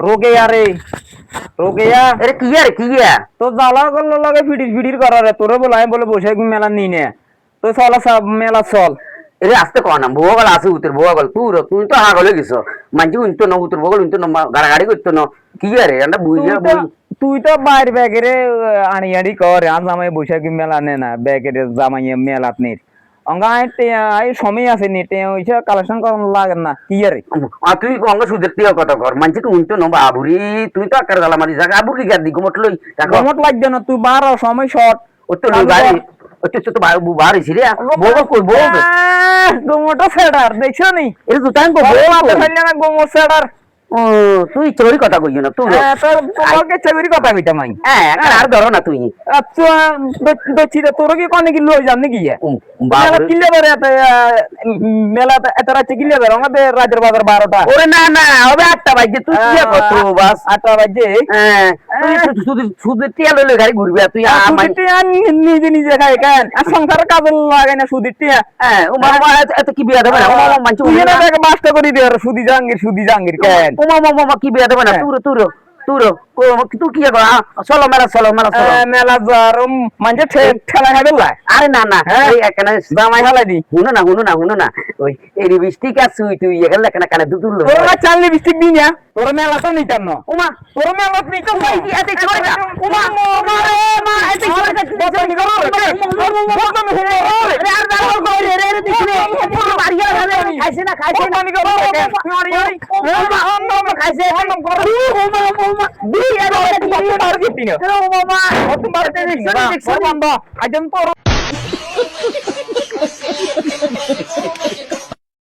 রোকেয়া রে রোকেয়া আরে কি তো জ্বালা করলো লাগে ফিটির করা রে তোরে বলে আমি বলে বসে মেলা নিই নে তো চল সব মেলা চল এরে আসতে কো না ভোগল আছে উত্তর ভোগল তুই তো হাগলে গেছো মানজি উনতো না উত্তর ভোগল উনতো না গাড়ি করতো না কি রে আমরা বুঝিয়া তুই তো বাইরে ব্যাগেরে আনি কর আজ আমায় বৈশাখী মেলা নে না ব্যাগেরে জামাইয়ে মেলাত নির অঙ্গা আই সময় আছে নি তে ওইসব কালেকশন করন লাগে না কি রে তুই অঙ্গ সুদের তীয় কথা কর মানছি তুই উনতো না বাবুরি তুই তো আকার জ্বালা মারি জায়গা আবুরি গাদি ঘুমট লই ঘুমট লাগবে না তুই বারো সময় শর্ট ও তো গাড়ি ও তো বাড়ি ছিরে বউ কই বউ গোমোটো সেডার দেখছো নি এটা তো টাইম কো বউ মাথা ফেললে না গোমো সেডার ও তুই চোরি কথা কইছ না তুই তোমাকে চবরি কথা কইতাম আমি হ্যাঁ আর ধরো না তুই আচ্ছা দেখছি তোর কি কোনে কি লই জান নাকি মেলা কিলে বেরে মেলা এত রাতে কিলে বেরে আমাদের রাতের বাজার 12টা ওরে না হবে 8টা বাজে তুই কি কত বাস 8টা বাজে হ্যাঁ তুই শুধু তেল লইলে গাড়ি ঘুরবি তুই নিজে খাই কেন আর সংসারে কাজে লাগে না সুদির টিয়া হ্যাঁ ও মামা এত কি বিয়া দেবে না ও মামা মানছি তুই না দেখে মাস্টার করি দে সুদি জাঙ্গির কেন ও মামা কি বিয়া দেবে না তুই তুই কি কর চলো মেলা যার মানে ঠেলা খাবে আরে না এই এখানে জামাই হালাই দি হুনো না ওই এই লিপস্টিক আছে তুই এখানে লেখানা কানে দুধ লো তোরা চাল লিপস্টিক দি না তোর মেলা তো নিতাম না ওমা তোর মেলা নিতাম ভাই এত ছোট ওমা মা এত ছোট বদনি করো রে আর দাও করে রে দিছরে বাড়িয়া ভাবে খাইছে না বদনি করো ওমা ওমা খাইছে ওমা দি এর টার্গেট দিন ওমা তোমার দেখছ বন্ধ আজন পর